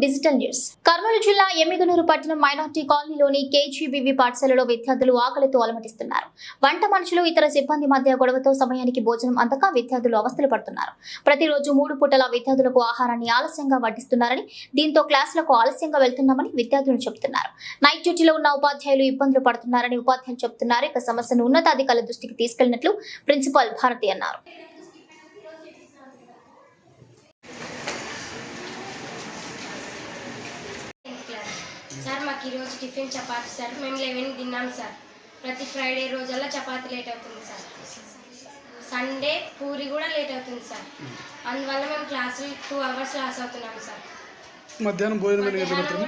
Digital news. Kurnool జిల్లా ఎమ్మిగనూరు పట్టణం minority కాలనీలోని కేజీబీవీ పాఠశాలలో విద్యార్థులు ఆకలితో అలమటిస్తున్నారు. వంట మనుషులు ఇతర సిబ్బంది మధ్య గొడవతో సమయానికి భోజనం అందక విద్యార్థులు అవస్థలు పడుతున్నారు. ప్రతిరోజు 3 పూటల విద్యార్థులకు ఆహారాన్ని ఆలస్యంగా వడ్డిస్తున్నారని, దీంతో క్లాసులకు ఆలస్యంగా వెళ్తున్నామని విద్యార్థులు చెబుతున్నారు. నైట్ డ్యూటీలో ఉన్న ఉపాధ్యాయులు ఇబ్బందులు పడుతున్నారని ఉపాధ్యాయులు చెబుతున్నారు. ఇక సమస్యను ఉన్నతాధికారుల దృష్టికి తీసుకెళ్లినట్లు ప్రిన్సిపల్ భారతి అన్నారు. సార్ మాకు ఈరోజు టిఫిన్ చపాతీ సార్. మేము 11 తిన్నాం సార్. ప్రతి ఫ్రైడే రోజల్లా చపాతీ లేట్ అవుతుంది సార్. సండే పూరి కూడా లేట్ అవుతుంది సార్. అందువల్ల మేము క్లాసులు 2 అవర్స్ లాస్ అవుతున్నాం సార్. మధ్యాహ్నం భోజనం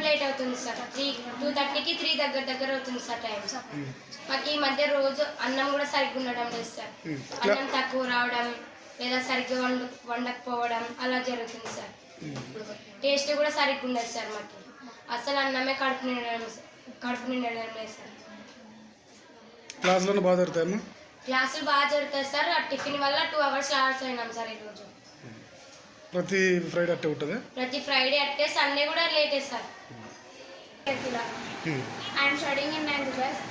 లేట్ అవుతుంది సార్. 2:30కి 3 దగ్గర అవుతుంది సార్ టైం. మాకు ఈ మధ్య రోజు అన్నం కూడా సరిగ్గా ఉండడం లేదు సార్. అన్నం తక్కువ రావడం లేదా సరిగ్గా వండకపోవడం అలా జరుగుతుంది సార్. టేస్ట్ కూడా సరిగ్గా ఉండదు సార్. మాకు అసలు అన్నమే కడుపు నిండడం లేదు సార్. క్లాసులు బాగా జరుగుతాయి సార్. ఆ టిఫిన్ వల్ల 2 అవర్స్ లాస్ అయినాం సార్ ఈరోజు. ప్రతి ఫ్రైడే అట్టే ఉంటుంది. ప్రతి ఫ్రైడే అట్టే, సండే కూడా లేటే sir. I am studying in 9th class.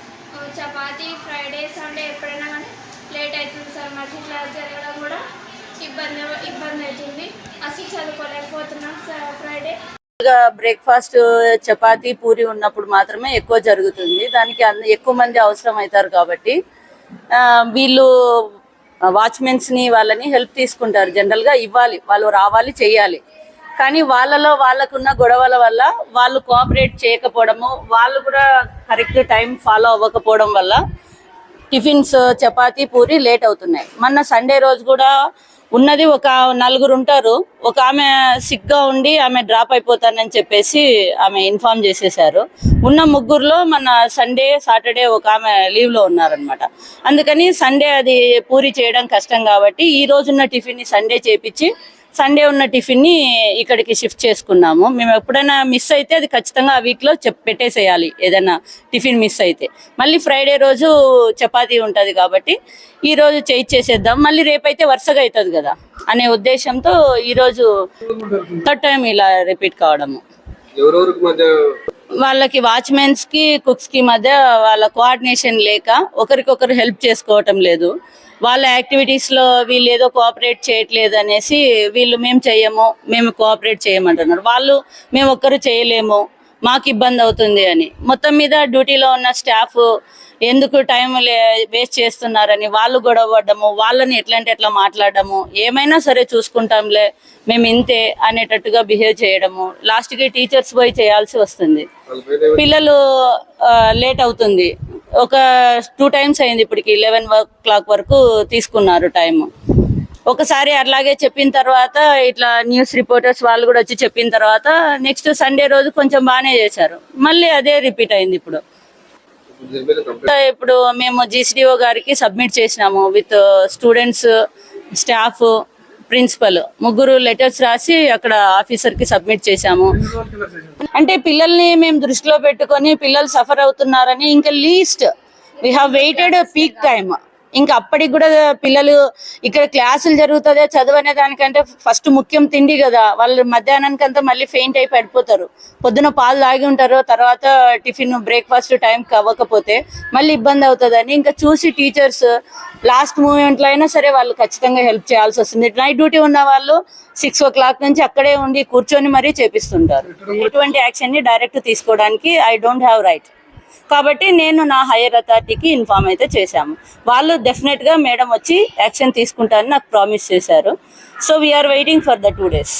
చపాతీ ఫ్రైడే సండే ఎప్పుడైనా కానీ లేట్ అవుతుంది సార్. మాకు క్లాస్ జరగడం కూడా ఇబ్బంది అవుతుంది. అసలు చదువుకోలేకపోతున్నాం సార్. ఫ్రైడే బ్రేక్ఫాస్ట్ చపాతీ పూరి ఉన్నప్పుడు మాత్రమే ఎక్కువ జరుగుతుంది. దానికి ఎక్కువ మంది అవసరం అవుతారు కాబట్టి వీళ్ళు వాచ్మెన్స్ని వాళ్ళని హెల్ప్ తీసుకుంటారు. జనరల్గా ఇవ్వాలి, వాళ్ళు రావాలి, చేయాలి. కానీ వాళ్ళకున్న గొడవల వల్ల వాళ్ళు కోఆపరేట్ చేయకపోవడము, వాళ్ళు కూడా కరెక్ట్ టైం ఫాలో అవ్వకపోవడం వల్ల టిఫిన్స్ చపాతీ పూరి లేట్ అవుతున్నాయి. మొన్న సండే రోజు కూడా ఉన్నది ఒక 4 ఉంటారు. ఒక ఆమె సిక్గా ఉండి ఆమె డ్రాప్ అయిపోతానని చెప్పేసి ఆమె ఇన్ఫార్మ్ చేసేసారు. ఉన్న 3లో మన సండే సాటర్డే ఒక ఆమె లీవ్లో ఉన్నారనమాట. అందుకని సండే అది పూరి చేయడం కష్టం కాబట్టి ఈ రోజున్న టిఫిన్ని సండే చేపించి సండే ఉన్న టిఫిన్ని ఇక్కడికి షిఫ్ట్ చేసుకున్నాము. మేము ఎప్పుడైనా మిస్ అయితే అది ఖచ్చితంగా ఆ వీక్లో పెట్టేసేయాలి. ఏదైనా టిఫిన్ మిస్ అయితే మళ్ళీ ఫ్రైడే రోజు చపాతీ ఉంటుంది కాబట్టి ఈరోజు చేసేద్దాం, మళ్ళీ రేపైతే వరుసగా అవుతుంది కదా అనే ఉద్దేశంతో ఈరోజు 3rd టైం ఇలా రిపీట్ కావడము. వాళ్ళకి వాచ్మెన్స్కి కుక్స్కి మధ్య వాళ్ళ కోఆర్డినేషన్ లేక ఒకరికొకరు హెల్ప్ చేసుకోవటం లేదు. వాళ్ళ యాక్టివిటీస్లో వీళ్ళు ఏదో కోఆపరేట్ చేయట్లేదు అనేసి వీళ్ళు మేము కోఆపరేట్ చేయమంటున్నారు. వాళ్ళు మేము ఒక్కరు చేయలేము, మాకు ఇబ్బంది అవుతుంది అని. మొత్తం మీద డ్యూటీలో ఉన్న స్టాఫ్ ఎందుకు టైం వేస్ట్ చేస్తున్నారని వాళ్ళు గొడవ పడ్డము, వాళ్ళని ఎట్లా మాట్లాడము, ఏమైనా సరే చూసుకుంటాంలే మేము ఇంతే అనేటట్టుగా బిహేవ్ చేయడము. లాస్ట్కి టీచర్స్ పోయి చేయాల్సి వస్తుంది. పిల్లలు లేట్ అవుతుంది. ఒక 2 టైమ్స్ అయింది ఇప్పటికి. 11 వరకు తీసుకున్నారు టైము. ఒకసారి అలాగే చెప్పిన తర్వాత ఇట్లా న్యూస్ రిపోర్టర్స్ వాళ్ళు కూడా వచ్చి చెప్పిన తర్వాత నెక్స్ట్ సండే రోజు కొంచెం బాగానే చేశారు. మళ్ళీ అదే రిపీట్ అయింది. ఇప్పుడు మేము GCDO గారికి సబ్మిట్ చేసినాము with students, staff, principal 3 letters రాసి అక్కడ ఆఫీసర్కి సబ్మిట్ చేశాము. అంటే పిల్లల్ని మేము దృష్టిలో పెట్టుకొని పిల్లలు సఫర్ అవుతున్నారని ఇంకా least we have weighted peak time. ఇంకా అప్పటికి కూడా పిల్లలు ఇక్కడ క్లాసులు జరుగుతుందే చదువు దానికంటే ఫస్ట్ ముఖ్యం తిండి కదా. వాళ్ళు మధ్యాహ్నానికంతా మళ్ళీ ఫెయింట్ అయి పడిపోతారు. పొద్దున పాలు తాగి ఉంటారు, తర్వాత టిఫిన్ బ్రేక్ఫాస్ట్ టైంకి అవ్వకపోతే మళ్ళీ ఇబ్బంది అవుతుందని ఇంకా చూసి టీచర్స్ లాస్ట్ మూమెంట్లో అయినా సరే వాళ్ళు ఖచ్చితంగా హెల్ప్ చేయాల్సి వస్తుంది. నైట్ డ్యూటీ ఉన్న వాళ్ళు 6 o'clock నుంచి అక్కడే ఉండి కూర్చొని మరీ చేపిస్తుంటారు. ఎటువంటి యాక్షన్ని డైరెక్ట్ తీసుకోవడానికి ఐ డోంట్ హ్యావ్ రైట్. కాబట్టి నేను నా హైయర్ అథారిటీకి ఇన్ఫార్మ్ అయితే చేశాము. వాళ్ళు డెఫినెట్గా మేడం వచ్చి యాక్షన్ తీసుకుంటారని నాకు ప్రామిస్ చేశారు. So we are waiting for the 2 days.